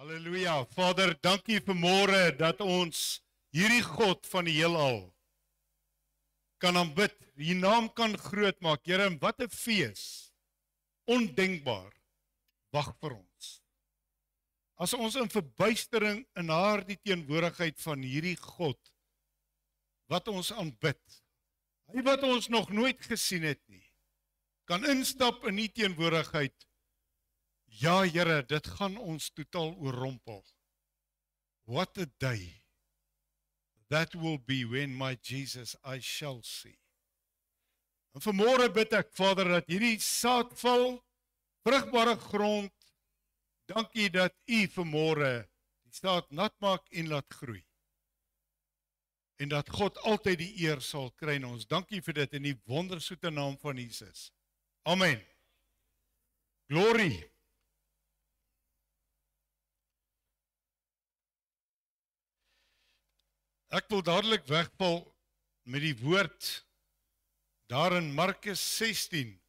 Halleluja. Vader, dankie vanmôre dat ons hierdie God van die heelal kan aanbid, die naam kan groot maak. Here, wat 'n fees. Ondenkbaar. Wag vir ons. As ons in verbuistering in haar die teenwoordigheid van hierdie God wat ons aanbid, hy wat ons nog nooit gesien het nie, kan instap in die teenwoordigheid. Ja, Here, dit gaan ons totaal oorrompel. What a day that will be when my Jesus I shall see. En vanmôre bid ek, Vader, dat hierdie saad val, vrugbare grond. Dankie dat U vanmôre die saad nat maak en laat groei. En dat God altyd die eer sal kry in ons. Dankie vir dit in die wondersoete naam van Jesus. Amen. Glory. Ek wil dadelik wegval met die woord daar in Markus 16,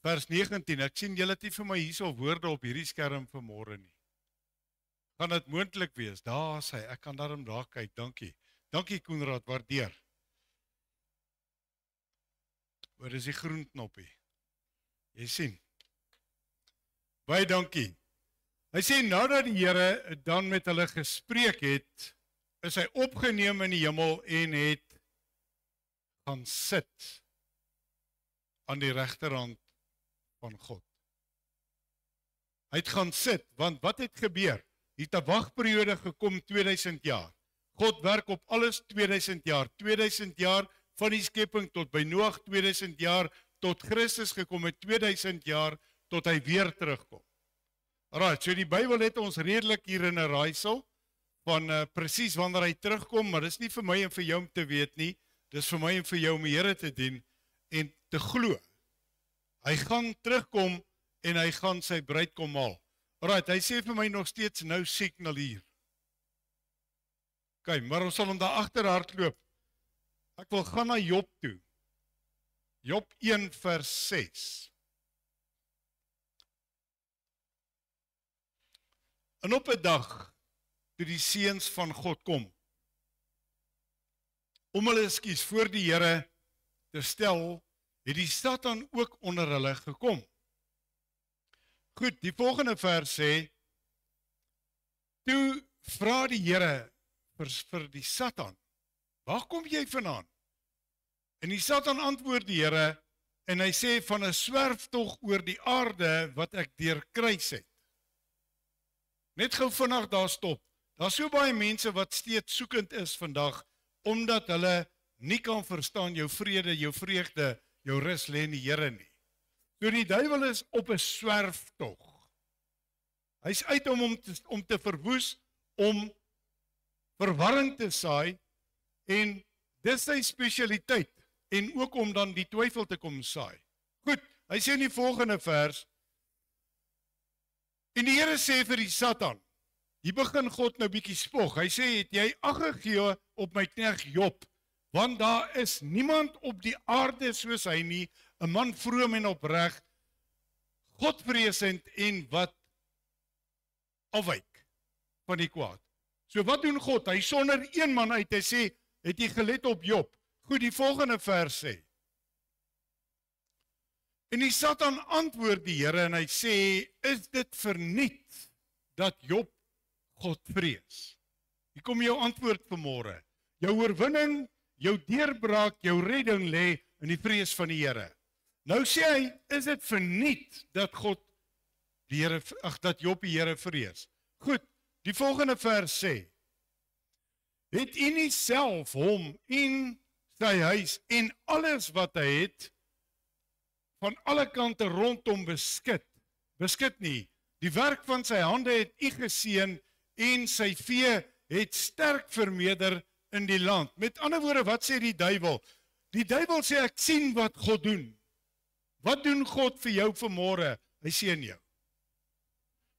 vers 19. Ek sien julle het nie vir my hierso woorde op hierdie skerm vanmôre nie. Kan dit moontlik wees? Daar is hy, ek kan daarom daar kyk, dankie. Dankie Koenraad, waardeer. Waar is die groen knoppie? Jy sien. Baie dankie. Hy sê, nadat die Here dan met hulle gespreek het, is hy opgeneem in die hemel en het gaan sit aan die regterhand van God. Hy het gaan sit, want wat het gebeur? Die wagperiode gekom 2000 jaar. God werk op alles 2000 jaar. 2000 jaar van die skepping tot by Noag, 2000 jaar tot Christus gekom het, 2000 jaar tot hy weer terugkom. Alright, so die Bybel het ons redelik hier in 'n raaisel van presies wanneer hy terugkom, maar dis nie vir my en vir jou om te weet nie, dis vir my en vir jou om die Here te dien en te glo. Hy gaan terugkom en hy gaan sy bruid kom haal. Alright, hy sê vir my nog steeds nou signal hier. Okay, maar ons sal hom daar agter hardloop. Ek wil gaan na Job toe. Job 1 vers 6. En op 'n dag toe die seuns van God kom, om hulle voor die Here te stel, het die Satan ook onder hulle gekom. Goed, die volgende vers sê, toe vra die Here vir die Satan, waar kom jy vandaan? En die Satan antwoord die Here, en hy sê, van 'n swerftog oor die aarde, wat ek deur kruis het. Net gou vinnig daar stop. Daar's so baie mense wat steeds soekend is vandag, omdat hulle nie kan verstaan jou vrede, jou vreugde, jou rus lê in die Here nie. So die duiwel is op 'n swerftog. Hy's uit om te verwoes, om verwarring te saai, en dis sy spesialiteit, en ook om dan die twyfel te kom saai. Goed, hy sê in die volgende vers, en die Here sê vir die Satan, hier begin God nou bietjie spog, hy sê, het jy ag gegee op my knegt Job, want daar is niemand op die aarde soos hy nie, 'n man vroom en opreg, Godvreesend en wat afwyk van die kwaad. So wat doen God? Hy sonder een man uit, hy sê, het jy gelet op Job? Goed, die volgende vers sê, en die Satan antwoord die Here en hy sê, is dit verniet dat Job God vrees? Hier kom jou antwoord vanmôre. Jou oorwinning, jou deurbraak, jou redding lê in die vrees van die Here. Nou sê hy, is dit verniet dat dat Job die Here vrees? Goed, die volgende vers sê, het u nie self hom en sy huis en alles wat hy het, van alle kante rondom beskit nie. Die werk van sy hande het u geseën en sy vee het sterk vermeerder in die land. Met ander woorde, wat sê die duiwel? Die duiwel sê, ek sien wat God doen. Wat doen God vir jou vanmôre? Hy seën jou.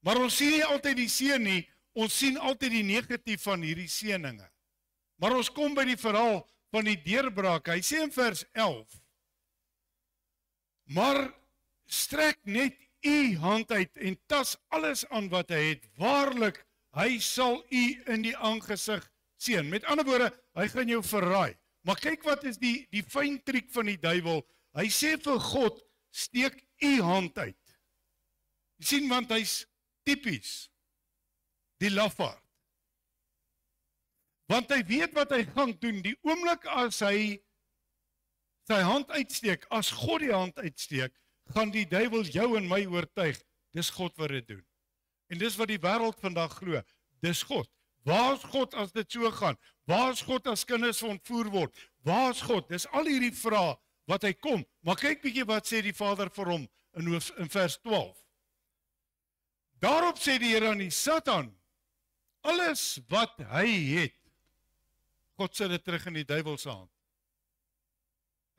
Maar ons sien nie altyd die seën nie, ons sien altyd die negatief van hierdie seëninge. Maar ons kom by die verhaal van die deurbraak. Hy sê in vers 11, maar strek net u hand uit en tas alles aan wat hy het. Waarlik, hy sal u in die aangesig seën. Met ander woorde, hy gaan jou verraai. Maar kyk wat is die fyn triek van die duiwel. Hy sê vir God, steek u hand uit. Jy sien, want hy's tipies die lafaard. Want hy weet wat hy gaan doen. Die oomblik as hy sy hand uitsteek, as God die hand uitsteek, gaan die duiwel jou en my oortuig, dis God wat dit doen. En dis wat die wêreld vandag glo, dis God. Waar is God as dit so gaan? Waar is God as kinders ontvoer word? Waar is God? Dis al hierdie vrae wat hy kom. Maar kyk bietjie wat sê die Vader vir hom in vers 12. Daarop sê die Here aan die Satan, alles wat hy het, God sit dit terug in die duiwel se hand.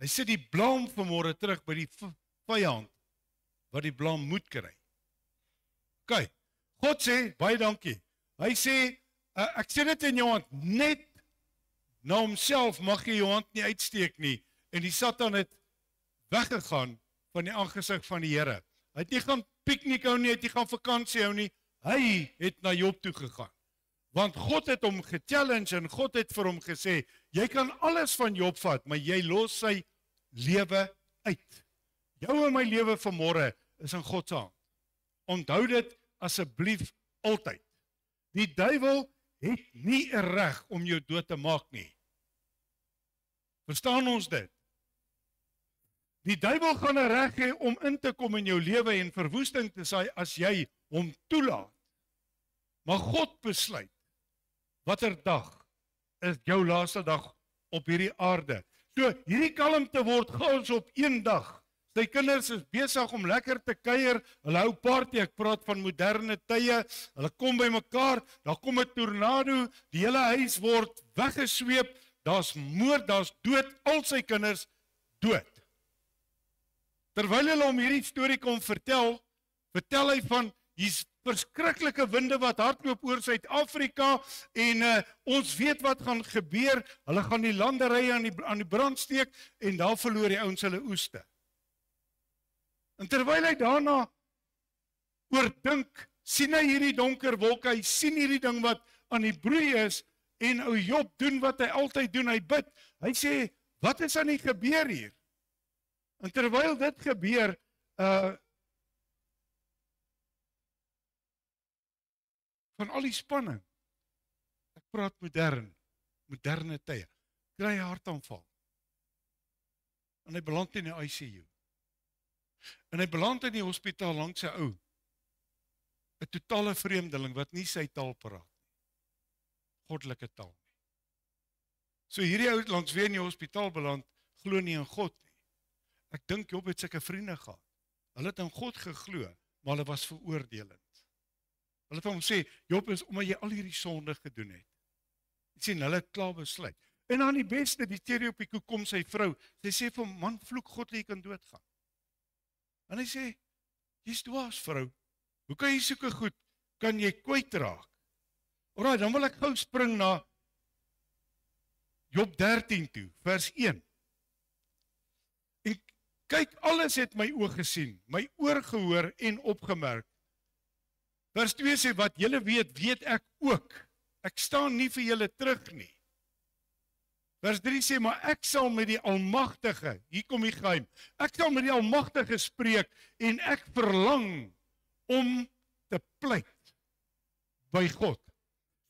Hy sit die blame vanmôre terug by die vyand, wat die blame moet kry. OK, God sê, baie dankie. Hy sê, ek sê dit in jou hand, net na homself mag jy jou hand nie uitsteek nie. En die Satan het weggegaan van die aangesig van die Here. Hy het nie gaan piknik hou nie, hy het nie gaan vakansie hou nie. Hy het na Job toe gegaan. Want God het hom gechallenge en God het vir hom gesê, jy kan alles van Job vat, maar jy los sy lewe uit. Jou en my lewe vanmôre is in God se hand. Onthou dit asseblief altyd. Die duiwel het nie 'n reg om jou dood te maak nie. Verstaan ons dit? Die duiwel gaan 'n reg hê om in te kom in jou lewe en verwoesting te saai as jy hom toelaat. Maar God besluit, watter dag is jou laaste dag op hierdie aarde. So, hierdie kalmte word gous op een dag. Sy kinders is besig om lekker te kuier, hulle hou party, ek praat van moderne tye, hulle kom by mekaar, daar kom 'n tornado, die hele huis word weggesweep, daar's moord, daar's dood, al sy kinders dood. Terwyl hulle om hierdie storie kom vertel hy van hier's verskriklike winde wat hardloop oor Suid-Afrika en ons weet wat gaan gebeur, hulle gaan die landerye aan die brand steek en daar verloor die ouens hulle oeste. En terwyl hy daarna oordink, sien hy hierdie donker wolke, hy sien hierdie ding wat aan die broei is en ou Job doen wat hy altyd doen, hy bid. Hy sê, wat is aan die gebeur hier? En terwyl dit gebeur, van al die spanning, ek praat moderne tye, kry hy hartaanval. En hy beland in die ICU. En hy beland in die hospitaal langs sy ou, 'n totale vreemdeling wat nie sy taal praat nie. Goddelike taal nie. So hierdie ou langs wie in die hospitaal beland, glo nie in God nie. Ek dink Job het sulke vriende gehad. Hulle het in God geglo, maar hulle was veroordelend. Hulle het hom sê, Job is omdat jy al hierdie sonde gedoen het. Jy sien, hulle het klaar besluit. En aan die beste, die teorie op die koek kom sy vrou, sy sê vir hom, man, vloek God, jy kan doodgaan. En hy sê, jy's dwaas vrou, hoe kan jy soeke goed, kan jy kwytraak? Alraai, dan wil ek gou spring na Job 13 toe, vers 1. En kyk, alles het my oog gesien, my oor gehoor en opgemerk. Vers 2 sê, wat julle weet, weet ek ook. Ek staan nie vir julle terug nie. Vers 3 sê, maar ek sal met die Almagtige, hier kom die geheim, ek sal met die Almagtige spreek en ek verlang om te pleit by God.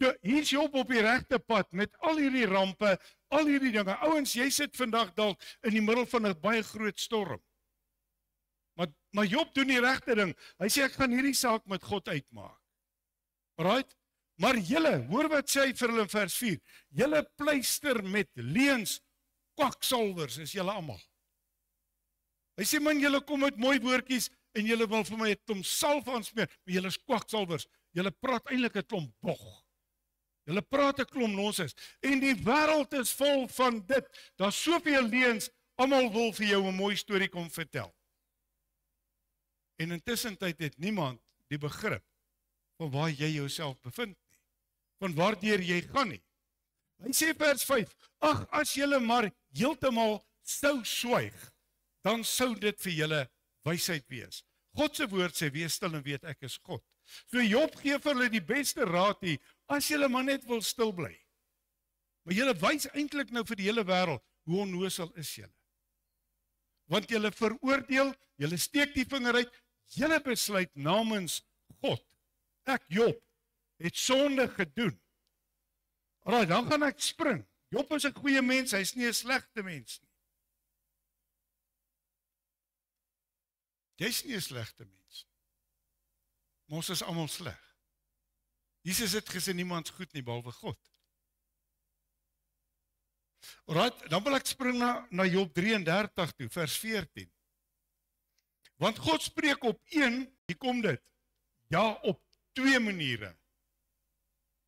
So, hier is Job op die regte pad met al hierdie rampe, al hierdie dinge. Ouens, jy sit vandag dalk in die middel van 'n baie groot storm. Maar Job doen die regte ding. Hy sê, ek gaan hierdie saak met God uitmaak. Alright? Maar julle, hoor wat sê hy vir hulle in vers 4, julle pleister met leuns, kwaksalvers is julle almal. Hy sê, man, julle kom met mooi woordjies en julle wil vir my 'n klomp salf aansmeer, maar julle is kwaksalvers. Julle praat eintlik 'n klomp bog. Julle praat 'n klomp nonsens. En die wêreld is vol van dit. Daar's soveel leuns, almal wil vir jou 'n mooi storie kom vertel. En intussen tyd het niemand die begrip van waar jy jouself bevind nie, van waardeur jy gaan nie. Hy sê vers 5, ag, as julle maar heeltemal sou swyg, dan sou dit vir julle wysheid wees. God se woord sê, wees stil en weet ek is God. So Job gee vir hulle die beste raad hier, as julle maar net wil stil bly. Maar julle wys eintlik nou vir die hele wêreld, hoe onnoosel is julle. Want julle veroordeel, julle steek die vinger uit, julle besluit namens God. Ek, Job, het sonde gedoen. Alraai, dan gaan ek spring. Job is 'n goeie mens, hy's nie 'n slegte mens nie. Jy's nie 'n slegte mens. Maar ons is almal sleg. Jesus het gesê niemand is goed nie behalwe God. Alraai, dan wil ek spring na Job 33 toe, vers 14. Want God spreek op hier kom dit, ja op 2 maniere.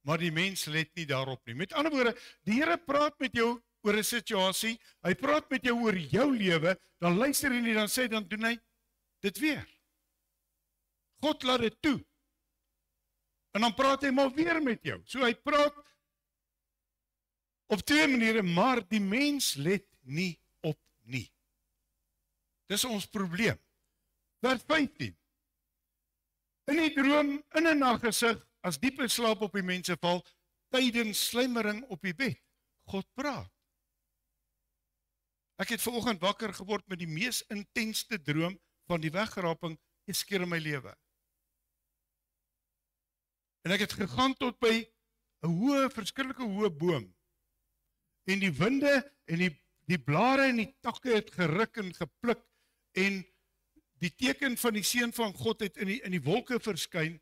Maar die mens let nie daarop nie. Met ander woorde, die Here praat met jou oor 'n situasie, hy praat met jou oor jou lewe, dan luister jy nie, dan sê dan doen hy dit weer. God laat dit toe. En dan praat hy maar weer met jou. So hy praat op 2 maniere, maar die mens let nie op nie. Dis ons probleem. Vers 15. In die droom, in 'n naggesig, as diepe slaap op die mense val, tydens sluimering op die bed. God praat. Ek het vanoggend wakker geword met die mees intenste droom van die wegraping eers keer in my lewe. En ek het gegaan tot by 'n hoë, verskillike hoë boom. En die winde en die blare en die takke het geruk en gepluk en die teken van die seun van God het in die wolke verskyn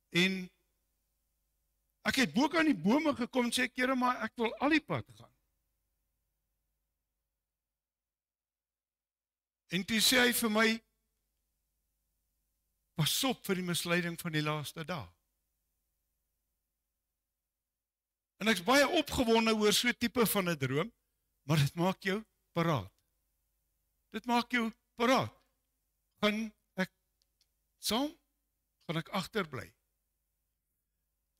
en ek het bo aan die bome gekom en sê, Here, maar ek wil al die pad gaan. En toe sê hy vir my, pas op vir die misleiding van die laaste dae. En ek's baie opgewonde oor so 'n tipe van 'n droom, maar dit maak jou paraat. Dit maak jou paraat. Gaan ek saam? Gaan ek agterbly?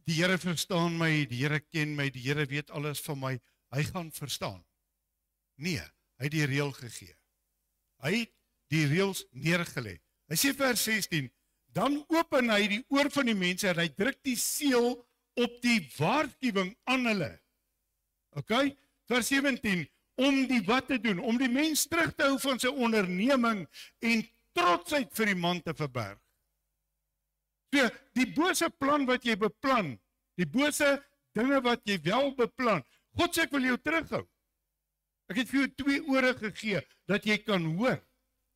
Die Here verstaan my, die Here ken my, die Here weet alles van my, hy gaan verstaan. Nee, hy het die reël gegee. Hy het die reëls neergelê. Hy sê vers 16, dan open hy die oor van die mense en hy druk die seël op die waarskuwing aan hulle. OK? Vers 17, om die wat te doen, om die mens terug te hou van sy onderneming en trotsheid vir die man te verberg. So, die bose plan wat jy beplan, die bose dinge wat jy wel beplan, God sê ek wil jou terughou. Ek het vir jou 2 ore gegee, dat jy kan hoor.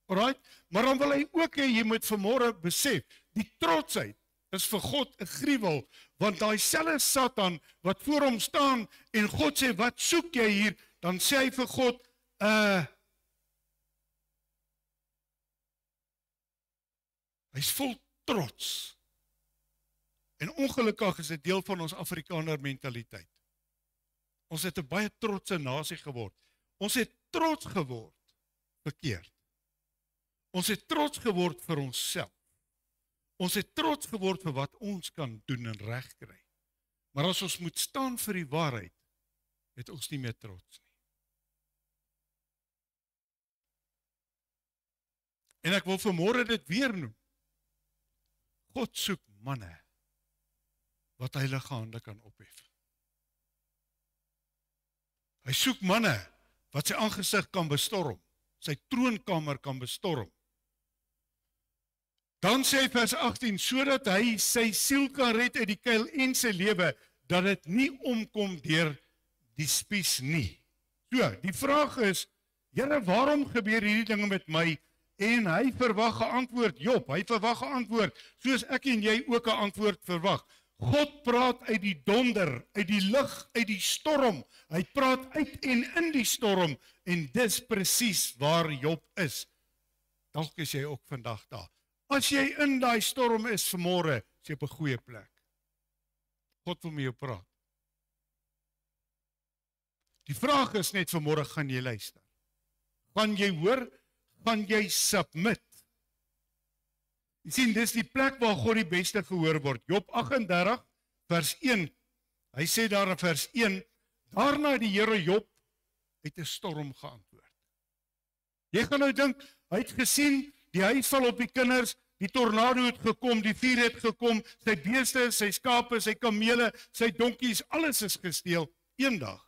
Alright? Maar dan wil hy ook hê, jy moet vanmôre besef, die trotsheid is vir God 'n gruwel, want daai selfe Satan wat voor hom staan en God sê, wat soek jy hier? Dan sê hy vir God, hy's vol trots. En ongelukkig is dit deel van ons Afrikaner mentaliteit. Ons het 'n baie trotse nasie geword. Ons het trots geword verkeerd. Ons het trots geword vir onsself. Ons het trots geword vir wat ons kan doen en regkry. Maar as ons moet staan vir die waarheid, het ons nie meer trots nie. En ek wil vanmôre dit weer noem. God soek manne wat heilige hande kan ophef. Hy soek manne wat sy aangesig kan bestorm, sy troonkamer kan bestorm. Dan sê hy vers 18, sodat hy sy siel kan red uit die kuil en sy lewe, dat dit nie omkom deur die spies nie. So, die vraag is, Here, waarom gebeur hierdie dinge met my? En hy verwag 'n antwoord, Job, hy verwag 'n antwoord, soos ek en jy ook 'n antwoord verwag. God praat uit die donder, uit die lig, uit die storm. Hy praat uit en in die storm, en dis presies waar Job is. Dalk is jy ook vandag daar. As jy in daai storm is vanmôre, is jy op 'n goeie plek. God wil met jou praat. Die vraag is net vanmôre, gaan jy luister? Gaan jy hoor? Gaan jy submit? Jy sien, dis die plek waar God die beste gehoor word. Job 38, vers 1. Hy sê daar in vers 1, daarna die Here Job uit 'n storm geantwoord. Jy gaan nou dink, hy het gesien, die huis val op die kinders, die tornado het gekom, die vuur het gekom, sy beeste, sy skape, sy kamele, sy donkies, alles is gesteel. Een dag.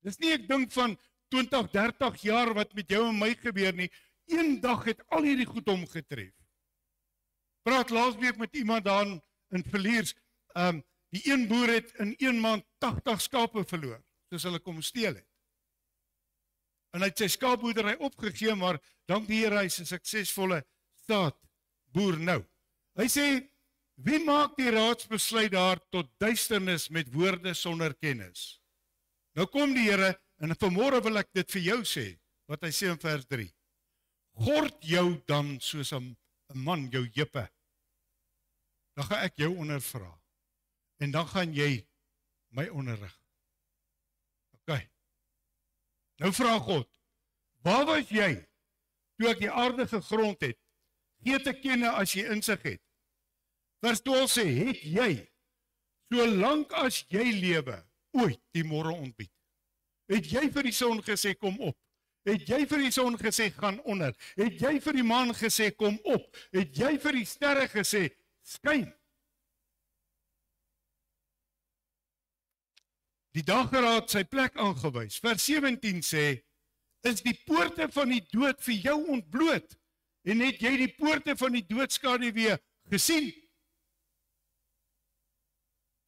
Dis nie ek dink van 20, 30 jaar wat met jou en my gebeur nie. Een dag het al hierdie goed omgetref. Praat laasweek met iemand daar in Verliers. Die een boer het in 1 maand 80 skape verloor, soos hulle kom steel het. En hy het sy skaapboerdery opgegee, maar dank die Here, hy is 'n suksesvolle staatboer nou. Hy sê, wie maak die raadsbesluit daar tot duisternis met woorde sonder kennis? Nou kom die Here, en vanmôre wil ek dit vir jou sê, wat hy sê in vers 3. Gord jou dan soos 'n man jou jippe. Dan gaan ek jou ondervra. En dan gaan jy my onderrig. OK. Nou vra God, waar was jy toe ek die aarde gegrond het? Gee te kenne as jy insig het. Vers 12 sê, het jy, solank as jy lewe, ooit die môre ontbied? Het jy vir die son gesê, kom op? Het jy vir die son gesê, gaan onder? Het jy vir die maan gesê, kom op? Het jy vir die sterre gesê, skyn? Die dageraad sy plek aangewys. Vers 17 sê, is die poorte van die dood vir jou ontbloot? En het jy die poorte van die doodskaduwee gesien?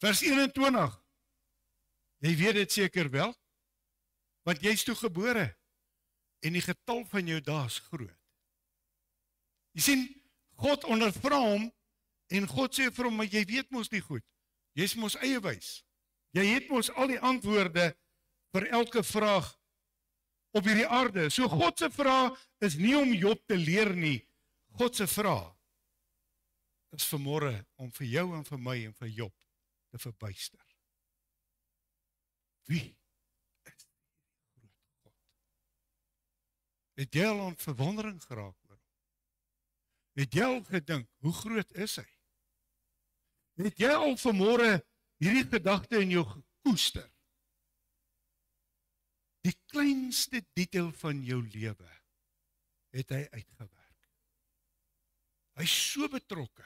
Vers 21, jy weet dit seker wel, want jy is toe gebore, en die getal van jou dae is groot. Jy sien, God ondervra hom, en God sê vir hom, maar jy weet mos nie goed, jy is mos eie wys. Jy het mos al die antwoorde vir elke vraag op hierdie aarde. So God se vraag is nie om Job te leer nie. God se vraag is vanmôre om vir jou en vir my en vir Job te verbuister. Wie is die groot God? Het jy al aan verwondering geraak oor hom? Het jy al gedink, hoe groot is hy? Het jy al vanmôre hierdie gedagte in jou gekoester? Die kleinste detail van jou lewe het hy uitgewerk. Hy is so betrokke.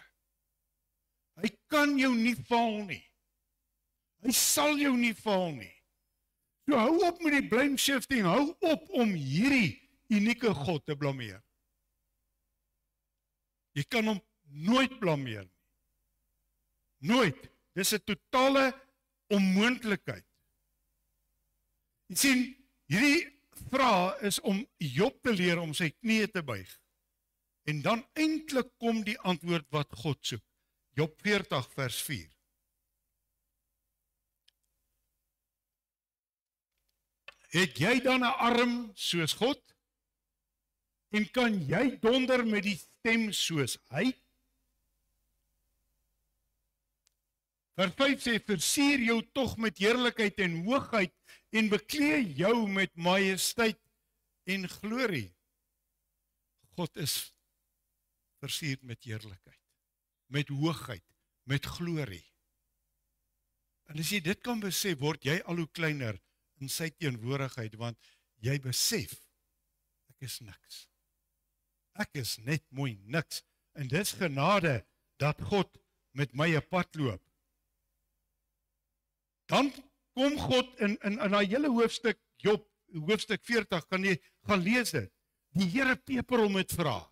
Hy kan jou nie faal nie. Hy sal jou nie faal nie. So hou op met die blame shifting, hou op om hierdie unieke God te blameer. Jy kan hom nooit blameer nie. Nooit. Dis 'n totale onmoontlikheid. Jy sien, hierdie vraag is om Job te leer om sy knieë te buig. En dan eintlik kom die antwoord wat God soek. Job 40 vers 4. Het jy dan 'n arm soos God? En kan jy donder met die stem soos hy? Vers 5 sê, versier jou tog met heerlikheid en hoogheid en beklee jou met majesteit en glorie. God is versier met heerlikheid, met hoogheid, met glorie. En as jy dit kan besef, word jy al hoe kleiner in sy teenwoordigheid, want jy besef, ek is niks. Ek is net mooi niks. En dis genade dat God met my 'n pad loop. Dan kom God in daai hele hoofstuk, Job, hoofstuk 40, kan jy gaan lees dit. Die Here peper hom met vrae.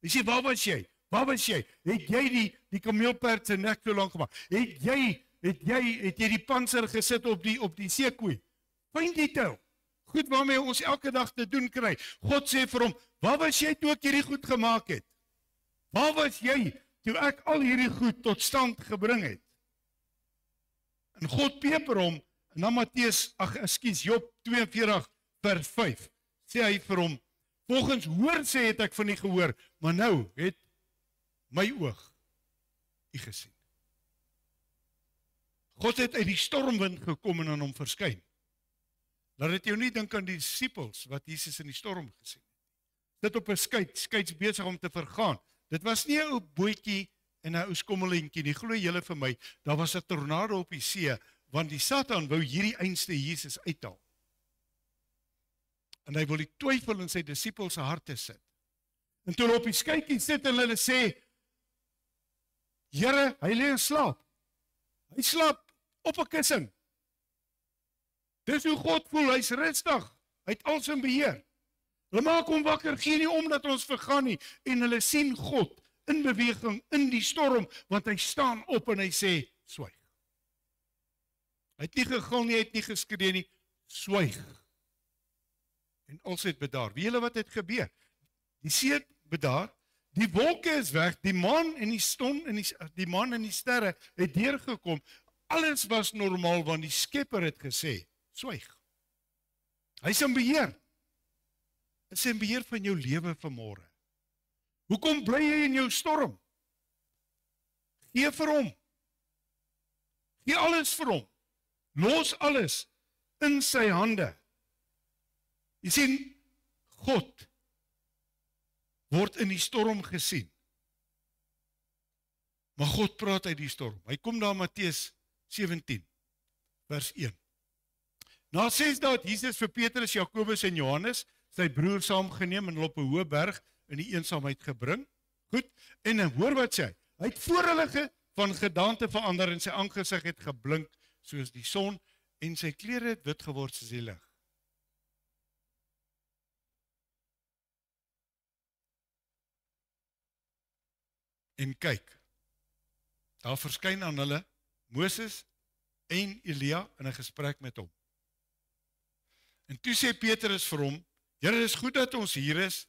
Hy sê, waar was jy? Waar was jy? Het jy die kameelperd se nek so lank gemaak? Het jy die panser gesit op die seekoei? Fyn detail. Goed waarmee ons elke dag te doen kry. God sê vir hom, waar was jy toe ek hierdie goed gemaak het? Waar was jy toe ek al hierdie goed tot stand gebring het? En God peper hom, en dan Job 42 vers 5, sê hy vir hom, volgens hoor sê het ek van u gehoor, maar nou het my oog u gesien. God het uit die stormwind gekom en aan hom verskyn. Laat dit jou nie dink aan die disippels wat Jesus in die storm gesien het. Dit op 'n skei besig om te vergaan. Dit was nie 'n ou bootjie en 'n ou skommelentjie nie, glo julle vir my, daar was 'n tornado op die see, want die Satan wou hierdie einste Jesus uithaal. En hy wil die twyfel in sy disippels se harte sit. En toe hulle op die skytjie sit en hulle sê, Here, hy lê in slaap. Hy slaap op 'n kussing. Dis hoe God voel, hy's rustig. Hy het alles in beheer. Hulle maak hom wakker, gee nie om dat ons vergaan nie. En hulle sien God in beweging, in die storm, want hy staan op en hy sê, swyg. Hy het nie gegil nie, hy het nie geskree nie, swyg. En alles het bedaar. Weet julle wat het gebeur? Die see het bedaar, die wolke is weg, die maan en die son en die maan en die sterre het deurgekom. Alles was normaal, want die Skepper het gesê, swyg. Hy is in beheer. Hy is in beheer van jou lewe vanmôre. Hoekom bly jy in jou storm? Gee vir hom. Gee alles vir hom. Los alles in sy hande. Jy sien, God word in die storm gesien. Maar God praat uit die storm. Hy kom daar Matteus 17, vers 1. Na 6 dae het Jesus vir Petrus, Jakobus en Johannes, sy broer saamgeneem en hulle op 'n hoë berg in die eensaamheid gebring. Goed, en dan hoor wat sê hy. Hy het voor hulle van gedaante verander en sy aangesig het geblink soos die son en sy klere het wit geword soos die lig. En kyk, daar verskyn aan hulle Moses en Elia in 'n gesprek met hom. En toe sê Petrus vir hom, Here, dis goed dat ons hier is,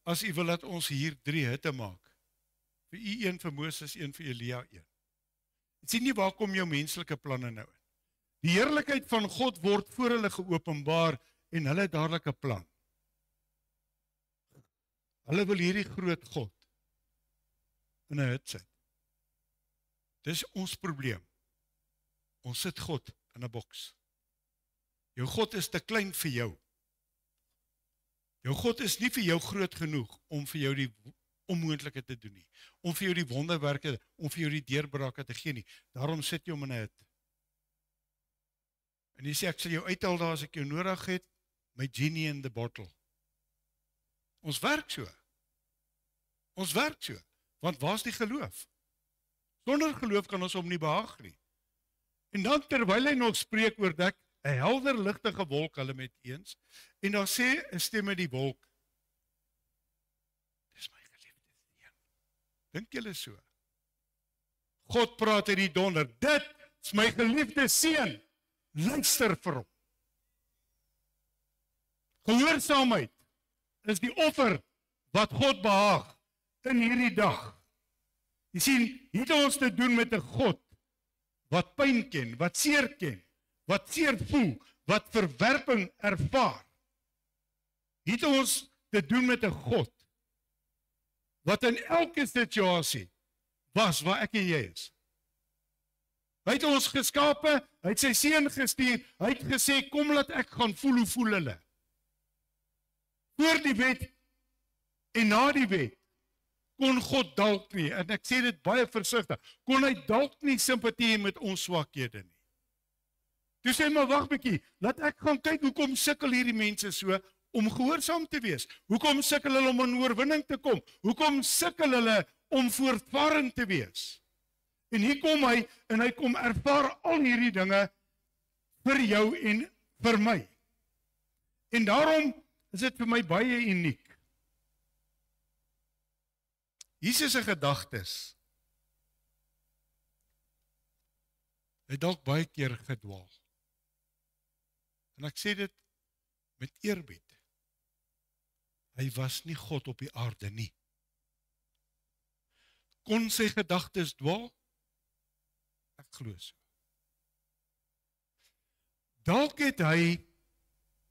as u wil dat ons hier 3 hutte maak. Vir u een, vir Moses, een vir Elia, een. Jy sien nie waar kom jou menslike planne nou in. Die heerlikheid van God word voor hulle geopenbaar en hulle het dadelik 'n plan. Hulle wil hierdie groot God in 'n hut sit. Dis ons probleem. Ons sit God in 'n boks. Jou God is te klein vir jou. Jou God is nie vir jou groot genoeg om vir jou die onmoontlike te doen nie. Om vir jou die wonderwerke, om vir jou die deurbrake te gee nie. Daarom sit jy hom in 'n hut. En jy sê, ek sal jou uithaal daar as ek jou nodig het, my genie in the bottle. Ons werk so. Ons werk so. Want waar is die geloof? Sonder geloof kan ons hom nie behaag nie. En dan terwyl hy nog spreek oor dek, 'n helder ligtige wolk hulle met eens, en daar sê 'n stem uit die wolk, dis my geliefde seun. Dink julle so? God praat uit die donder, dit is my geliefde seun, luister vir hom. Gehoorsaamheid is die offer wat God behaag in hierdie dag. Jy sien, hier het ons te doen met 'n God wat pyn ken, wat seer ken, wat seer voel, wat verwerping ervaar. Hier het ons te doen met 'n God wat in elke situasie was waar ek en jy is. Hy het ons geskape, hy het sy seun gestuur, hy het gesê, kom laat ek gaan voel hoe voel hulle. Voor die wet en na die wet kon God dalk nie, en ek sê dit baie versigtig, kon hy dalk nie simpatie met ons swakhede nie. Toe sê hy, maar wag 'n bietjie, laat ek gaan kyk hoekom sukkel hierdie mense so om gehoorsaam te wees. Hoekom sukkel hulle om in oorwinning te kom? Hoekom sukkel hulle om voortvarend te wees? En hier kom hy en hy kom ervaar al hierdie dinge vir jou en vir my. En daarom is dit vir my baie uniek. Jesus se gedagtes het dalk baie keer gedwaal. En ek sê dit met eerbied. Hy was nie God op die aarde nie. Kon sy gedagtes dwaal? Ek glo so. Dalk het hy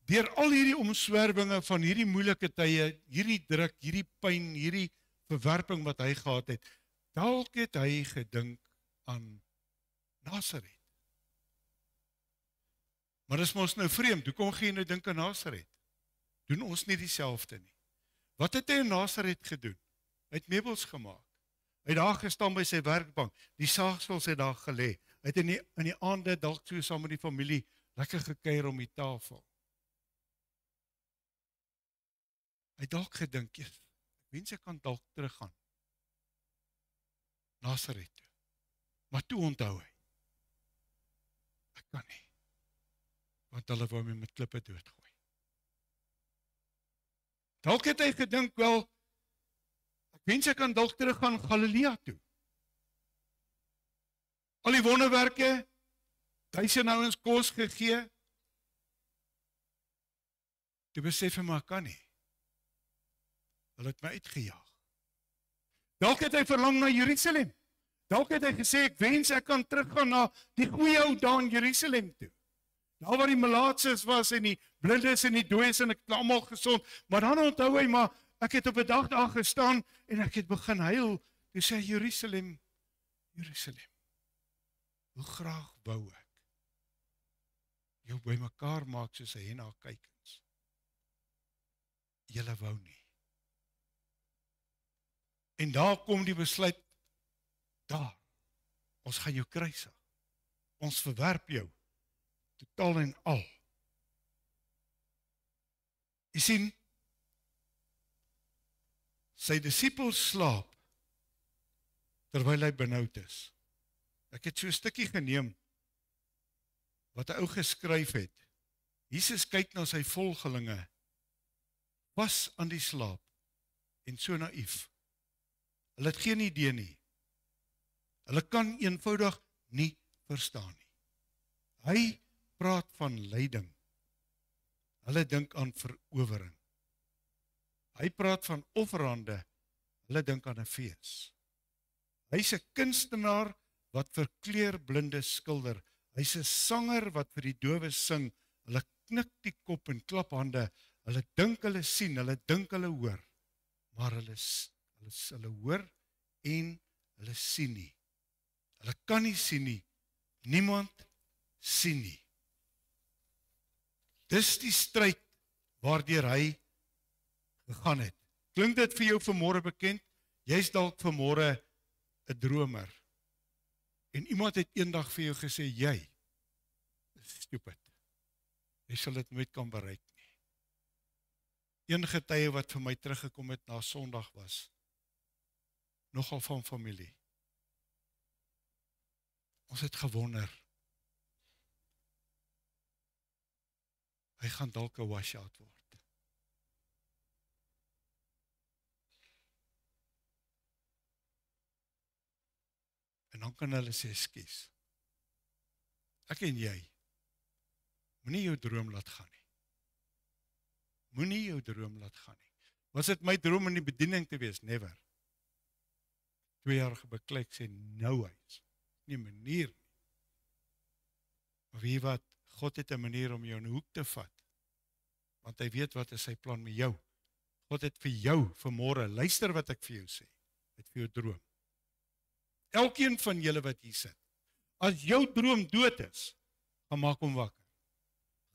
deur al hierdie omswerwinge van hierdie moeilike tye, hierdie druk, hierdie pyn, hierdie verwerping wat hy gehad het, dalk het hy gedink aan Nasaret. Maar dis mos nou vreemd, hoekom gaan jy nou dink aan Nasaret? Doen ons nie dieselfde nie. Wat het hy in Nasaret gedoen? Hy het meubels gemaak. Hy het daar gestaan by sy werkbank, die saagsels het daar gelê. Hy het in die aande dalk so saam met die familie lekker gekuier om die tafel. Hy dalk gedink, ek wens ek kan dalk teruggaan. Nasaret toe. Maar toe onthou hy. Ek kan nie. Want hulle wou my met klippe doodgooi. Dalk het hy gedink, wel, ek wens ek kan dalk teruggaan Galilea toe. Al die wonderwerke, 1000 ouens kos gegee. Toe besef hy, maar ek kan nie. Hulle het my uitgejaag. Dalk het hy verlang na Jerusalem. Dalk het hy gesê, ek wens ek kan teruggaan na die goeie ou daar in Jerusalem toe. Daar waar die malaatses was en die blindes en die dooies en ek het almal gesond. Maar dan onthou hy, maar ek het op 'n dag daar gestaan en ek het begin huil. Toe sê Jerusalem, Jerusalem, hoe graag wou ek jou bymekaar maak soos 'n hen haar kuikens. Julle wou nie. En daar kom die besluit, daar, ons gaan jou kruisig. Ons verwerp jou, totaal en al. Jy sien, sy disippels slaap, terwyl hy benoud is. Ek het so 'n stukkie geneem, wat 'n ou geskryf het. Jesus kyk na sy volgelinge, was aan die slaap, en so naïef. Hulle het geen idee nie. Hulle kan eenvoudig nie verstaan nie. Hy praat van lyding. Hulle dink aan verowering. Hy praat van offerande. Hulle dink aan 'n fees. Hy's 'n kunstenaar wat verkleur blinde skilder. Hy's 'n sanger wat vir die dowe sing. Hulle knik die kop en klap hande. Hulle dink hulle sien, hulle dink hulle hoor. Maar hulle hoor en hulle sien nie. Hulle kan nie sien nie. Niemand sien nie. Dis die stryd waardeur hy gegaan het. Klink dit vir jou vanmôre bekend? Jy's dalk vanmôre 'n dromer. En iemand het eendag vir jou gesê, jy is stupid. Jy sal dit nooit kan bereik nie. Een getuie wat vir my teruggekom het na Sondag was, nogal van familie. Ons het gewonder, hy gaan dalk 'n washout word. En dan kan hulle sê, ekskuus. Ek en jy, moenie jou droom laat gaan nie. Moenie jou droom laat gaan nie. Was dit my droom in die bediening te wees? Never. 2 jaar beklei, ek sê, nou huis. Nie manier nie. Maar weet wat, God het 'n manier om jou in 'n hoek te vat. Want hy weet wat is sy plan met jou. God het vir jou vanmôre, luister wat ek vir jou sê, het vir jou droom. Elkeen van julle wat hier sit, as jou droom dood is, gaan maak hom wakker.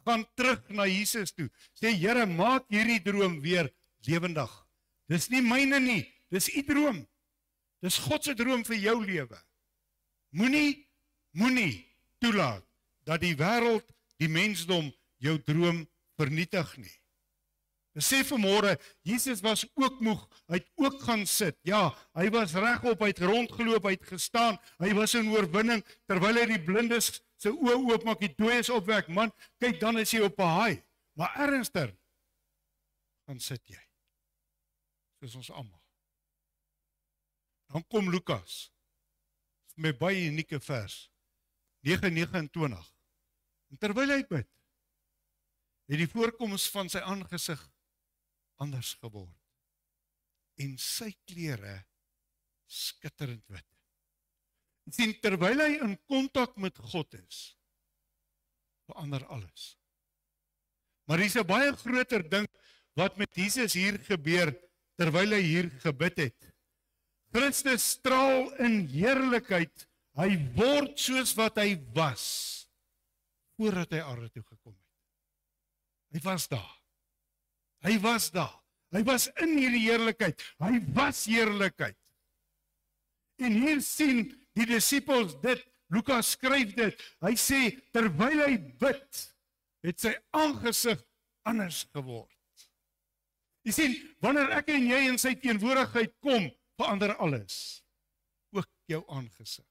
Gaan terug na Jesus toe. Sê, Here, maak hierdie droom weer lewendig. Dis nie myne nie, dis u droom. Dis God se droom vir jou lewe. Moenie toelaat dat die wêreld, die mensdom, jou droom vernietig nie. Besef vanmôre, Jesus was ook moeg, hy het ook gaan sit. Ja, hy was regop, hy het rondgeloop, hy het gestaan, hy was in oorwinning, terwyl hy die blindes sy oë oopmaak, die dooies opwek. Man, kyk, dan is jy op 'n haai. Maar ernstiger, gaan sit jy. Soos ons almal. Dan kom Lukas, met baie unieke vers, 9:29. En terwyl hy bid, het die voorkoms van sy aangesig anders geword. En sy klere skitterend wit. Sien, terwyl hy in kontak met God is, verander alles. Maar hier is 'n baie groter ding wat met Jesus hier gebeur, terwyl hy hier gebid het. Christus straal in heerlikheid, hy word soos wat hy was, voordat hy aarde toe gekom het. Hy was daar. Hy was daar. Hy was in hierdie heerlikheid. Hy was heerlikheid. En hier sien die disippels dit, Lukas skryf dit, hy sê, terwyl hy bid, het sy aangesig anders geword. Jy sien, wanneer ek en jy in sy teenwoordigheid kom, verander alles. Ook jou aangesig.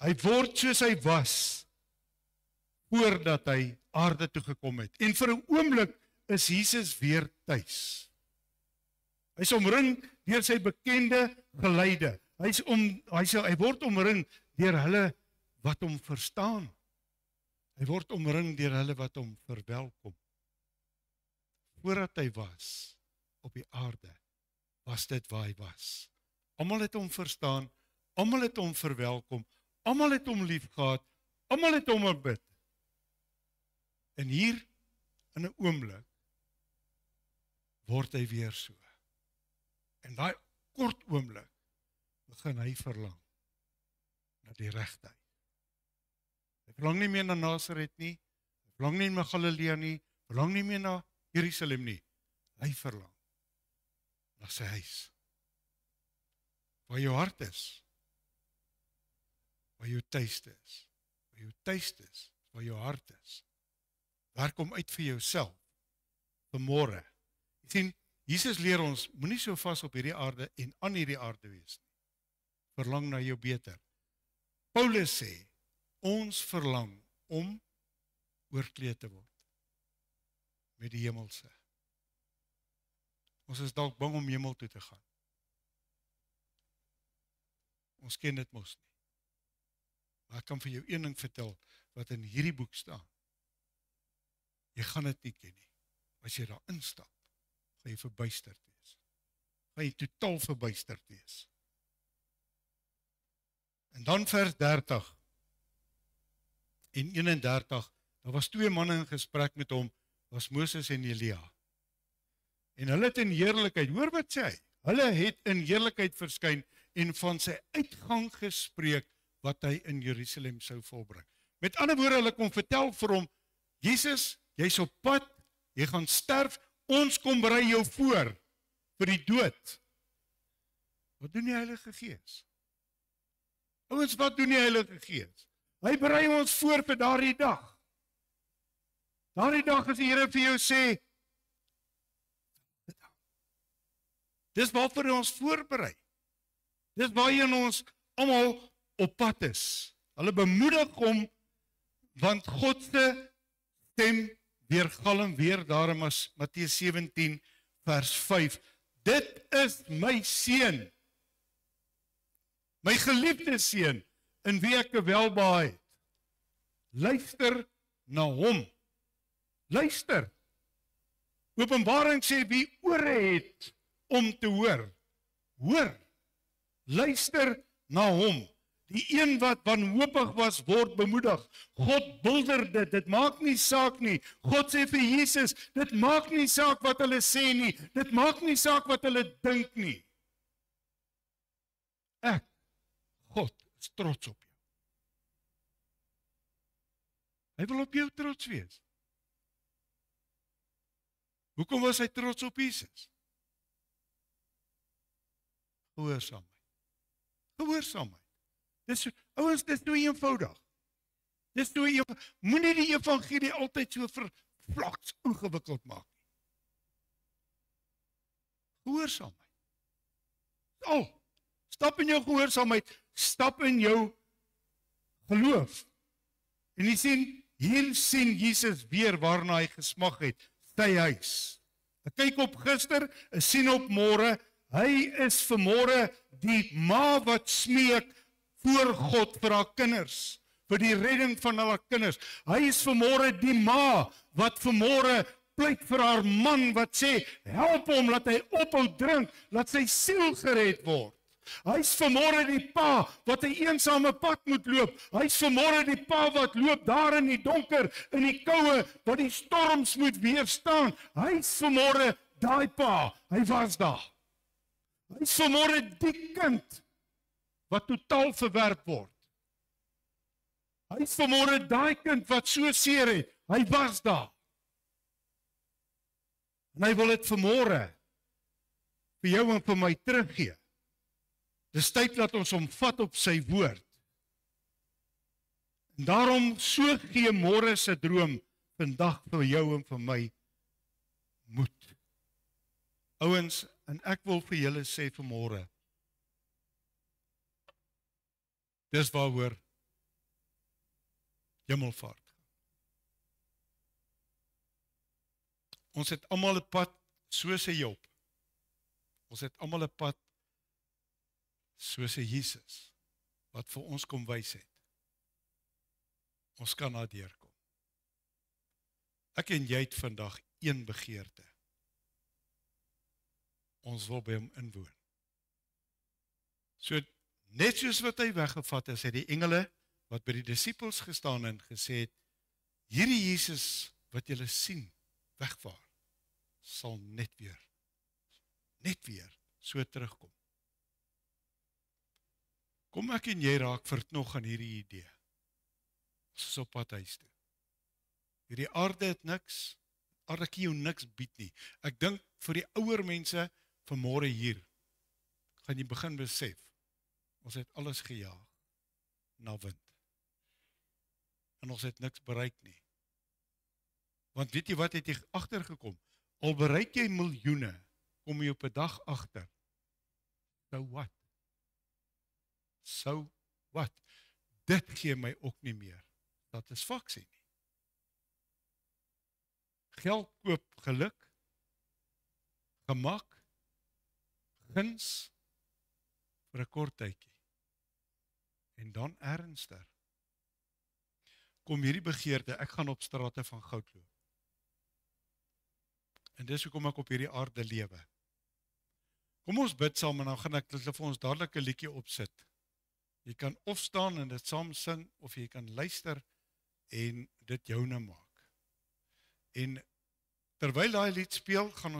Hy word soos hy was, voordat hy aarde toe gekom het. En vir 'n oomblik is Jesus weer tuis. Hy is omring deur sy bekende geleide. Hy word omring deur hulle wat hom verstaan. Hy word omring deur hulle wat hom verwelkom. Voordat hy was op die aarde, was dit waar hy was. Almal het hom verstaan, almal het hom verwelkom, almal het hom liefgehad, almal het hom aanbid. En hier, in 'n oomblik, word hy weer so. En daai kort oomblik, begin hy verlang na die regheid. Hy verlang nie meer na Nasaret nie, hy verlang nie na Galilea nie, verlang nie meer na Jerusalem nie. Hy verlang na sy huis. Waar jou hart is, waar jou tuiste is, waar jou tuiste is, waar jou hart is. Werk hom uit vir jouself, vanmôre. Jy sien, Jesus leer ons, moenie so vas op hierdie aarde en aan hierdie aarde wees nie. Verlang na jou beter. Paulus sê, ons verlang om oorkleed te word met die hemelse. Ons is dalk bang om hemel toe te gaan. Ons ken dit mos nie. Maar ek kan vir jou een ding vertel, wat in hierdie boek staan. Jy gaan dit nie ken nie. As jy daar instap, gaan jy verbuisterd wees. Gaan jy totaal verbuisterd wees. En dan vers 30 en 31, daar was 2 manne in gesprek met hom, was Moses en Elia. En hulle het in heerlikheid, hoor wat sê hy, hulle het in heerlikheid verskyn en van sy uitgang gespreek wat hy in Jerusalem sou volbring. Met ander woorde, hulle kon vertel vir hom, Jesus, jy's op pad, jy gaan sterf, ons kom berei jou voor vir die dood. Wat doen die Heilige Gees? Ouens, wat doen die Heilige Gees? Hy berei ons voor vir daardie dag. Daardie dag as die Here vir jou sê, dis waarvoor hy ons voorberei. Dis waarheen ons almal op pad is. Hulle bemoedig hom, want God se stem weergalm weer daar in Matteus 17 vers 5. Dit is my seun, my geliefde seun, in wie ek welbehae het. Luister na hom. Luister. Openbaring sê wie ore het om te hoor. Hoor. Luister na hom. Die een wat wanhoopig was, word bemoedig. God bulder dit, dit maak nie saak nie. God sê vir Jesus, dit maak nie saak wat hulle sê nie. Dit maak nie saak wat hulle dink nie. Ek, God, is trots op jou. Hy wil op jou trots wees. Hoekom was hy trots op Jesus? Gehoorsaamheid. Gehoorsaamheid. Ouens, dit is nou eenvoudig. Dis nou eenvoudig. Moenie die evangelie altyd so vervlaks ingewikkeld maak nie. Gehoorsaamheid. Al, stap in jou gehoorsaamheid, stap in jou geloof. En jy sien, hier sien Jesus weer waarna hy gesmag het, sy huis. Ek kyk op gister, ek sien op môre, hy is vanmôre die ma wat smeek voor God vir haar kinders, vir die redding van haar kinders. Hy is vanmôre die ma wat vanmôre pleit vir haar man wat sê, help hom, laat hy ophou drink, laat sy siel gered word. Hy is vanmôre die pa wat 'n eensame pad moet loop. Hy is vanmôre die pa wat loop daar in die donker, in die koue, wat die storms moet weerstaan. Hy is vanmôre daai pa, hy was daar. Hy is vanmôre die kind wat totaal verwerp word. Hy is vanmôre daai kind wat so seer het, hy was daar. En hy wil dit vanmôre vir jou en vir my teruggee. Dis tyd dat ons hom vat op sy woord. En daarom so gee môre se droom vandag vir jou en vir my moed. Ouens, en ek wil vir julle sê vanmôre, dis waaroor hemelvaart. Ons het almal 'n pad soos 'n Job. Ons het almal 'n pad soos 'n Jesus wat vir ons kom wys het. Ons kan daar deurkom. Ek en jy het vandag een begeerte. Ons wil by hom inwoon. So net soos wat hy weggevat is, het die engele wat by die disippels gestaan en gesê het, hierdie Jesus wat julle sien wegvaar, sal net weer so terugkom. Kom ek en jy raak verknog aan hierdie idee. Ons is op pad huis toe. Hierdie aarde het niks, aarde kan jou niks bied nie. Ek dink vir die ouer mense vanmôre hier, gaan jy begin besef, ons het alles gejaag na wind. En ons het niks bereik nie. Want weet jy wat het jy agtergekom? Al bereik jy miljoene, kom jy op 'n dag agter. So wat? Dit gee my ook nie meer satisfaksie nie. Geld koop geluk, gemak, guns vir 'n kort tydjie. En dan ernstig kom hierdie begeerte, ek gaan op strate van goud loop. En dis hoekom ek op hierdie aarde lewe. Kom ons bid saam en dan gaan ek vir ons dadelik 'n liedjie opsit. Jy kan of staan en dit saam sing, of jy kan luister en dit joune maak. En terwyl daai lied speel, gaan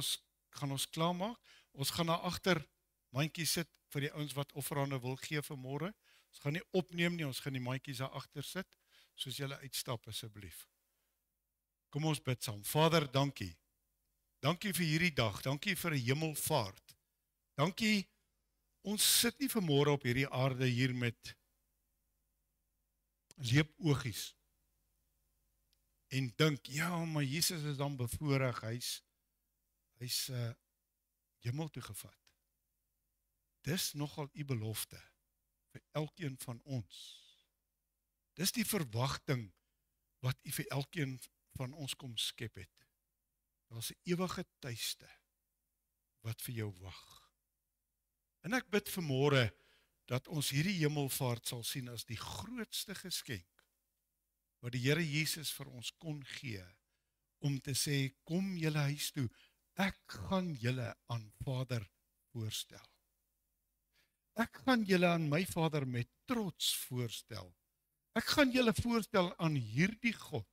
ons klaarmaak. Ons gaan na agter mandjie sit vir die ouens wat offerande wil gee vanmôre. Ons gaan nie opneem nie, ons gaan die mandjies daar agter sit, soos julle uitstap asseblief. Kom ons bid saam. Vader, dankie. Dankie vir hierdie dag, dankie vir 'n hemelvaart. Dankie, ons sit nie vanmôre op hierdie aarde hier met leepoogies en dink, ja, maar Jesus is dan bevoorreg, hy's hemel toe gevat. Dis nogal u belofte vir elkeen van ons. Dis die verwagting wat u vir elkeen van ons kom skep het. Daar's 'n ewige tuiste wat vir jou wag. En ek bid vanmôre dat ons hierdie hemelvaart sal sien as die grootste geskenk wat die Here Jesus vir ons kon gee, om te sê, kom julle huis toe, ek gaan julle aan Vader voorstel. Ek gaan julle aan my Vader met trots voorstel. Ek gaan julle voorstel aan hierdie God,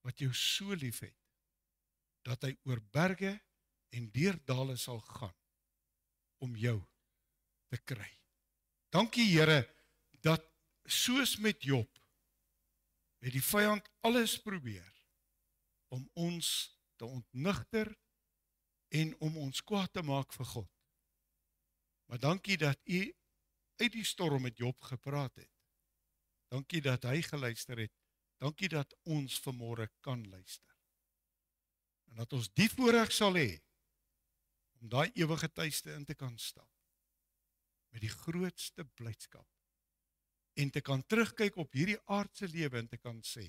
wat jou so lief het, dat hy oor berge en deur dale sal gaan, om jou te kry. Dankie Here, dat soos met Job, het die vyand alles probeer, om ons te ontnigter, en om ons kwaad te maak vir God. Maar dankie dat u uit die storm met Job gepraat het. Dankie dat hy geluister het. Dankie dat ons vanmôre kan luister. En dat ons die voorreg sal hê, om daai ewige tuiste in te kan stap, met die grootste blydskap, en te kan terugkyk op hierdie aardse lewe en te kan sê,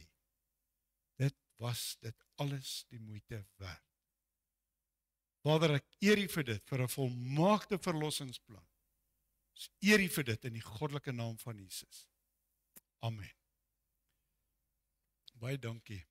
dit was dit alles die moeite werd. Vader, ek eer u vir dit, vir 'n volmaakte verlossingsplan. Ons eer u vir dit in die goddelike naam van Jesus. Amen. Baie dankie.